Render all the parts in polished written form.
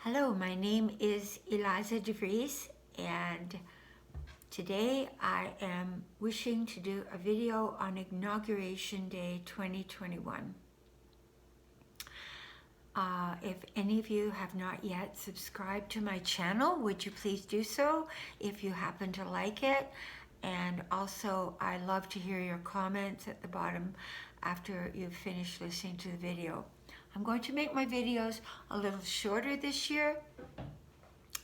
Hello, my name is Eliza de Vries, and today I am wishing to do a video on Inauguration Day 2021. If any of you have not yet subscribed to my channel, would you please do so if you happen to like it? And also, I love to hear your comments at the bottom after you've finished listening to the video. I'm going to make my videos a little shorter this year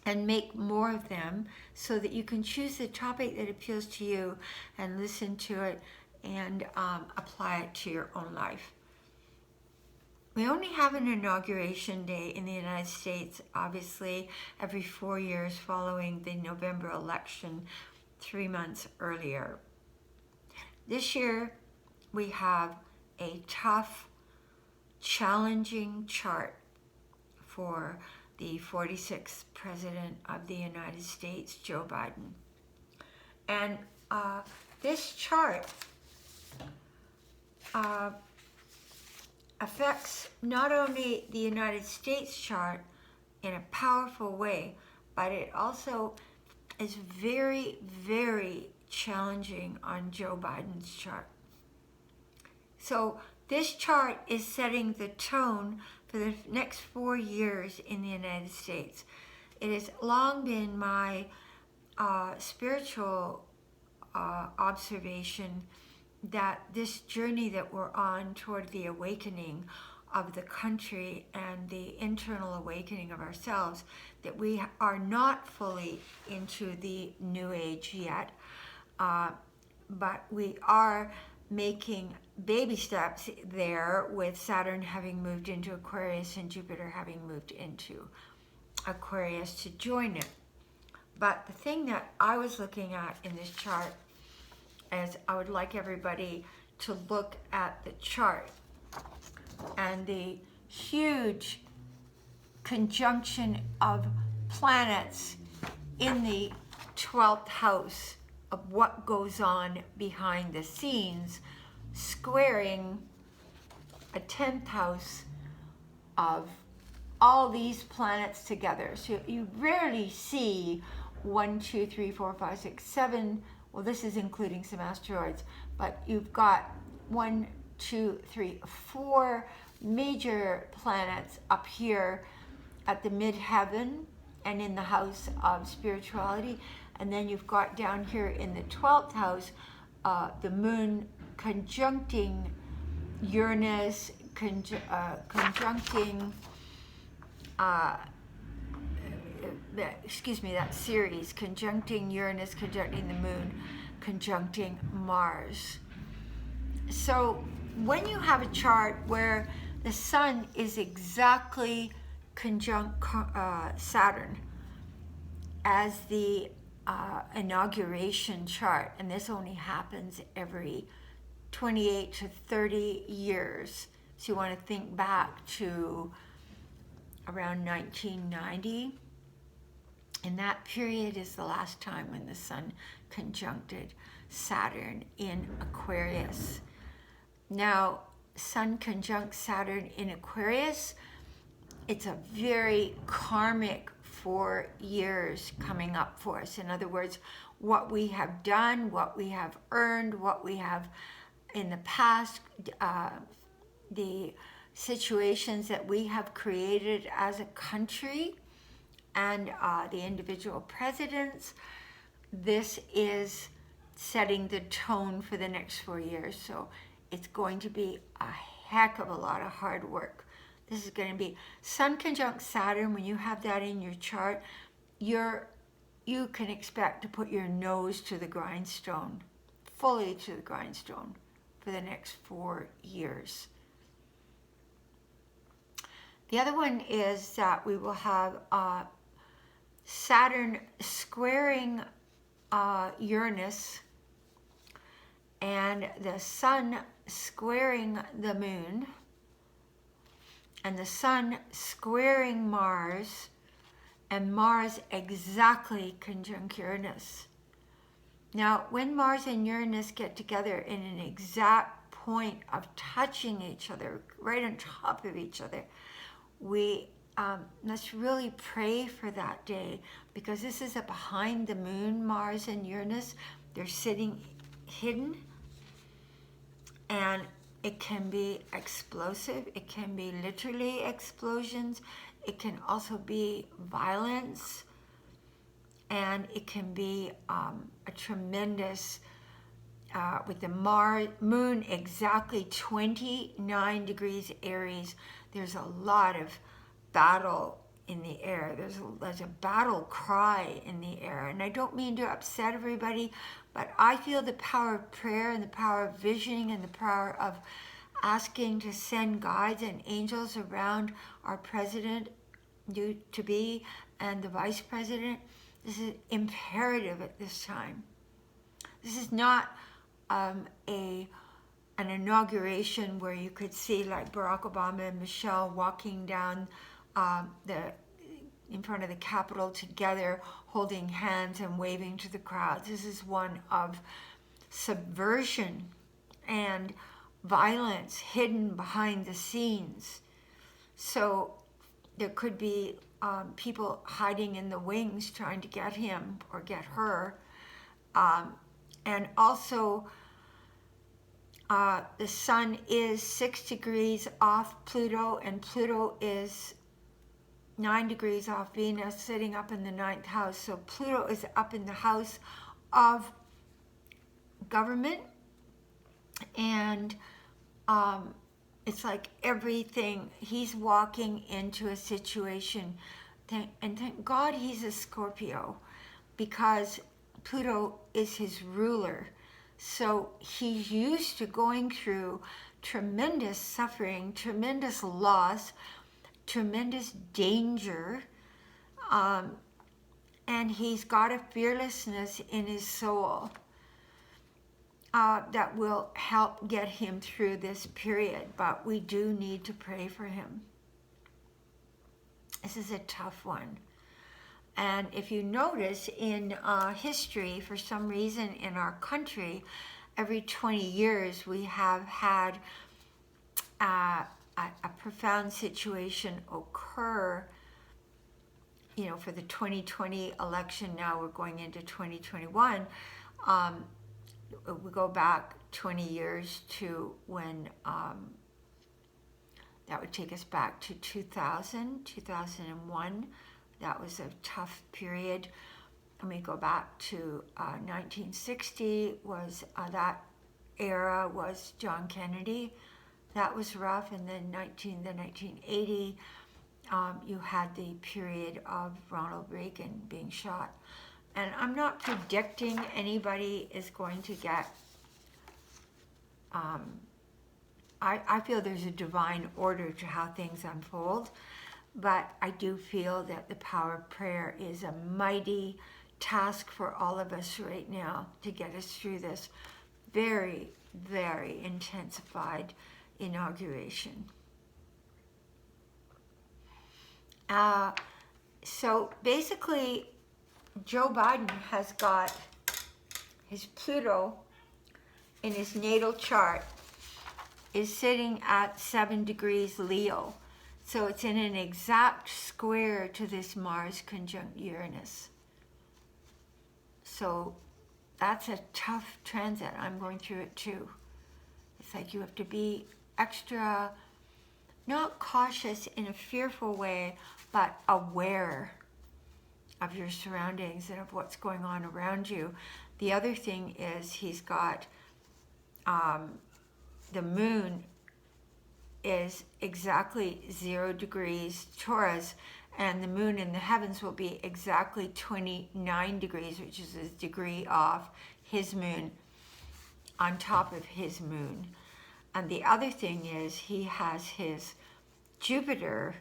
and make more of them so that you can choose the topic that appeals to you and listen to it and apply it to your own life. We only have an inauguration day in the United States, obviously, every 4 years following the November election 3 months earlier. This year, we have a tough, challenging chart for the 46th President of the United States, Joe Biden. And this chart affects not only the United States chart in a powerful way, but it also is very, very challenging on Joe Biden's chart. So this chart is setting the tone for the next 4 years in the United States. It has long been my spiritual observation that this journey that we're on toward the awakening of the country and the internal awakening of ourselves, that we are not fully into the new age yet, but we are making baby steps there, with Saturn having moved into Aquarius and Jupiter having moved into Aquarius to join it. But the thing that I was looking at in this chart is I would like everybody to look at the chart and the huge conjunction of planets in the 12th house of what goes on behind the scenes, squaring a 10th house of all these planets together. So you rarely see 1, 2, 3, 4, 5, 6, 7. Well, this is including some asteroids, but you've got 1, 2, 3, 4 major planets up here at the midheaven and in the house of spirituality. And then you've got down here in the 12th house, the moon conjuncting Uranus, conjuncting, that series, conjuncting Uranus, conjuncting the moon, conjuncting Mars. So when you have a chart where the sun is exactly conjunct Saturn as the inauguration chart, and this only happens every 28 to 30 years. So you want to think back to around 1990. And that period is the last time when the sun conjuncted Saturn in Aquarius. Now, sun conjunct Saturn in Aquarius, it's a very karmic 4 years coming up for us. In other words, what we have done, what we have earned, what we have in the past, the situations that we have created as a country, and the individual presidents. This is setting the tone for the next 4 years. So it's going to be a heck of a lot of hard work. This is going to be Sun conjunct Saturn. When you have that in your chart, you can expect to put your nose to the grindstone, fully to the grindstone, for the next 4 years. The other one is that we will have Saturn squaring Uranus and the sun squaring the moon and the sun squaring Mars and Mars exactly conjunct Uranus. Now, when Mars and Uranus get together in an exact point of touching each other, right on top of each other, we let's really pray for that day, because this is a behind the moon, Mars and Uranus. They're sitting hidden, and it can be explosive. It can be literally explosions. It can also be violence, and it can be a tremendous, with the moon exactly 29 degrees Aries, there's a lot of battle in the air. There's a battle cry in the air. And I don't mean to upset everybody, but I feel the power of prayer and the power of visioning and the power of asking to send guides and angels around our president to be and the vice president. This is imperative at this time. This is not an inauguration where you could see like Barack Obama and Michelle walking down in front of the Capitol together, holding hands and waving to the crowds. This is one of subversion and violence hidden behind the scenes. So there could be people hiding in the wings trying to get him or get her. And also, the sun is 6 degrees off Pluto, and Pluto is 9 degrees off Venus, sitting up in the 9th house. So Pluto is up in the house of government, and it's like everything. He's walking into a situation, and thank God he's a Scorpio, because Pluto is his ruler. So he's used to going through tremendous suffering, tremendous loss, tremendous danger, and he's got a fearlessness in his soul that will help get him through this period. But we do need to pray for him. This is a tough one. And if you notice in history, for some reason in our country, every 20 years we have had a profound situation occur. You know, for the 2020 election, now we're going into 2021. We go back 20 years to when, that would take us back to 2000, 2001. That was a tough period. And we go back to 1960, was that era was John Kennedy. That was rough. And then 1980, you had the period of Ronald Reagan being shot. And I'm not predicting anybody is going to get, I feel there's a divine order to how things unfold. But I do feel that the power of prayer is a mighty task for all of us right now to get us through this very, very intensified inauguration. So basically, Joe Biden has got his Pluto in his natal chart is sitting at 7 degrees Leo. So it's in an exact square to this Mars conjunct Uranus. So that's a tough transit. I'm going through it too. It's like you have to be extra, not cautious in a fearful way, but aware of your surroundings and of what's going on around you. The other thing is he's got the moon is exactly 0 degrees Taurus, and the moon in the heavens will be exactly 29 degrees, which is a degree off his moon, on top of his moon. And the other thing is he has his Jupiter,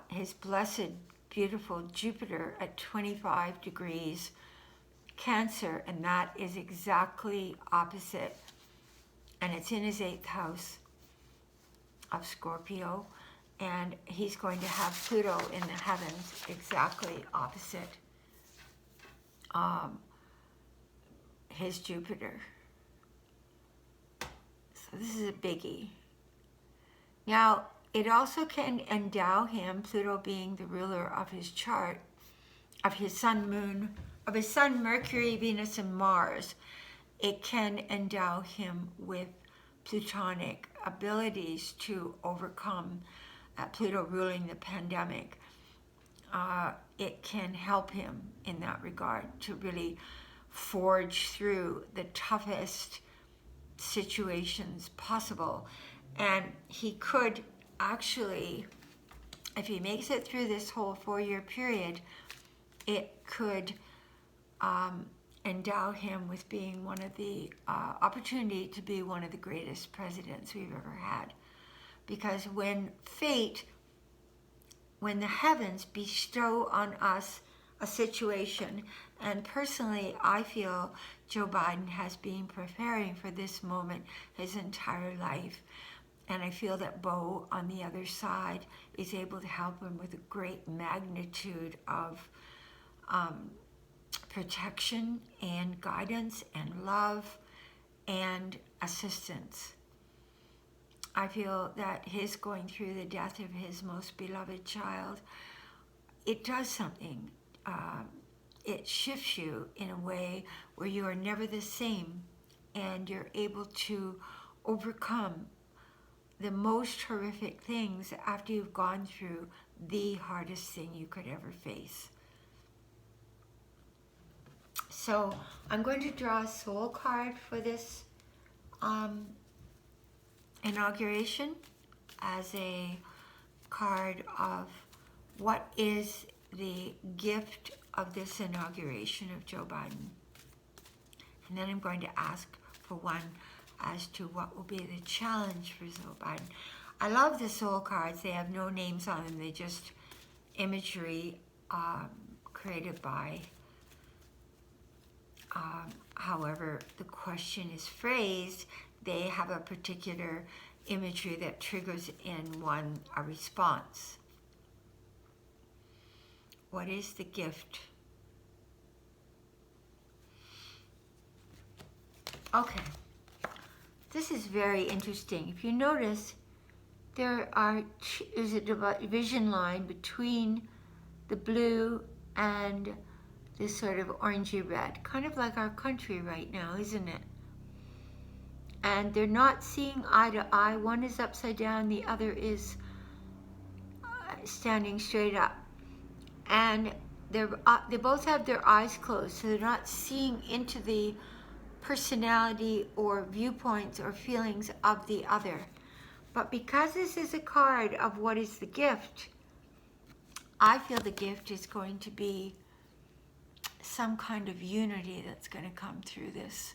his blessed, beautiful Jupiter at 25 degrees Cancer, and that is exactly opposite. And it's in his 8th house of Scorpio, and he's going to have Pluto in the heavens exactly opposite his Jupiter. So this is a biggie. Now, it also can endow him, Pluto being the ruler of his chart, of his sun, moon, of his sun, Mercury, Venus, and Mars. It can endow him with plutonic abilities to overcome Pluto ruling the pandemic. It can help him in that regard to really forge through the toughest situations possible. And he could actually, if he makes it through this whole 4-year period, it could endow him with being one of the opportunity to be one of the greatest presidents we've ever had. Because when the heavens bestow on us a situation, and personally I feel Joe Biden has been preparing for this moment his entire life, and I feel that Beau on the other side is able to help him with a great magnitude of protection and guidance and love and assistance. I feel that his going through the death of his most beloved child, it does something. It shifts you in a way where you are never the same, and you're able to overcome the most horrific things after you've gone through the hardest thing you could ever face. So I'm going to draw a soul card for this inauguration as a card of what is the gift of this inauguration of Joe Biden. And then I'm going to ask for one as to what will be the challenge for Joe Biden. I love the soul cards. They have no names on them. They're just imagery created by however the question is phrased. They have a particular imagery that triggers in one a response. What is the gift? Okay, this is very interesting. If you notice, is a division line between the blue and this sort of orangey red, kind of like our country right now, isn't it? And they're not seeing eye to eye. One is upside down, the other is standing straight up. And they both have their eyes closed, so they're not seeing into the personality or viewpoints or feelings of the other. But because this is a card of what is the gift, I feel the gift is going to be some kind of unity that's going to come through this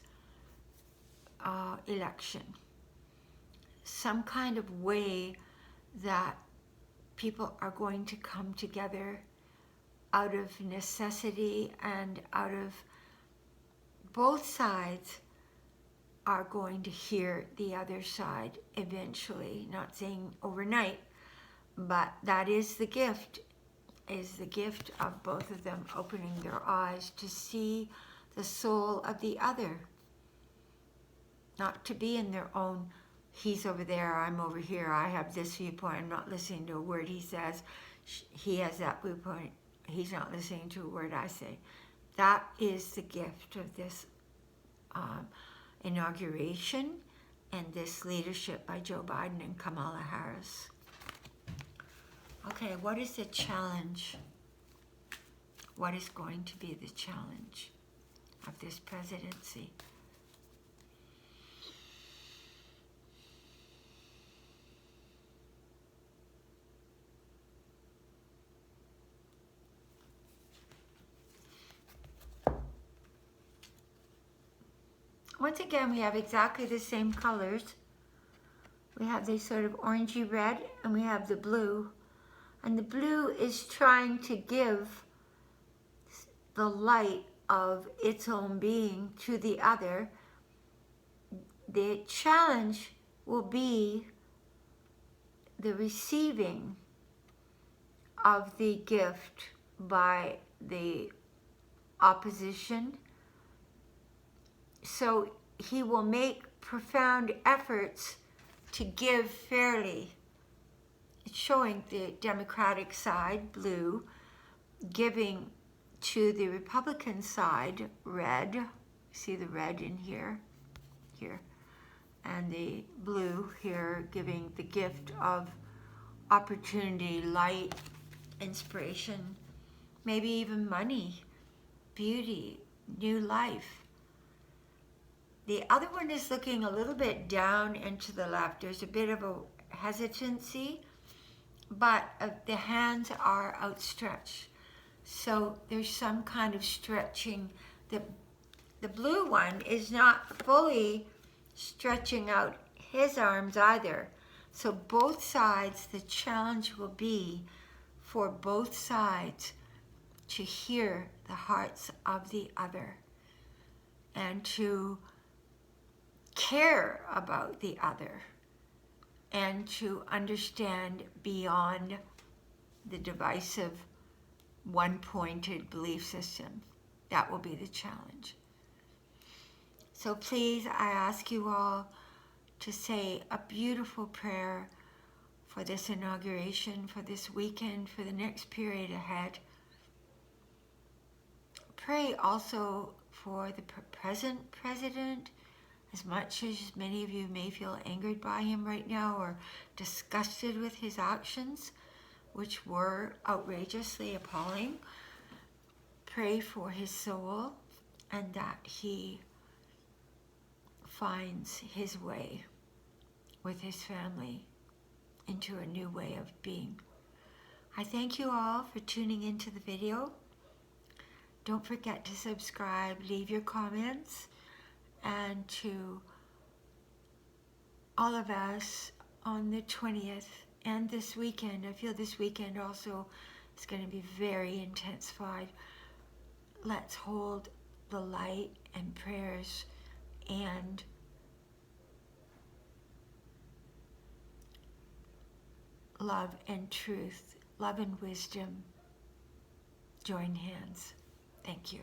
election. Some kind of way that people are going to come together out of necessity, and out of both sides are going to hear the other side eventually. Not saying overnight, but that is the gift of both of them opening their eyes to see the soul of the other. Not to be in their own, he's over there, I'm over here, I have this viewpoint, I'm not listening to a word he says, he has that viewpoint, he's not listening to a word I say. That is the gift of this inauguration and this leadership by Joe Biden and Kamala Harris. Okay, what is the challenge? What is going to be the challenge of this presidency? Once again, we have exactly the same colors. We have this sort of orangey red, and we have the blue. And the blue is trying to give the light of its own being to the other. The challenge will be the receiving of the gift by the opposition. So he will make profound efforts to give fairly It's showing the Democratic side, blue, giving to the Republican side, red. See the red in here, and the blue here, giving the gift of opportunity, light, inspiration, maybe even money, beauty, new life. The other one is looking a little bit down and to the left. There's a bit of a hesitancy, but the hands are outstretched. So there's some kind of stretching. The blue one is not fully stretching out his arms either. So both sides, the challenge will be for both sides to hear the hearts of the other and to care about the other and to understand beyond the divisive, one-pointed belief system. That will be the challenge. So please, I ask you all to say a beautiful prayer for this inauguration, for this weekend, for the next period ahead. Pray also for the present president, as much as many of you may feel angered by him right now or disgusted with his actions, which were outrageously appalling. Pray for his soul and that he finds his way with his family into a new way of being. I thank you all for tuning into the video. Don't forget to subscribe, leave your comments, and to all of us on the 20th and this weekend. I feel this weekend also is going to be very intensified. Let's hold the light and prayers and love and truth, love and wisdom join hands. Thank you.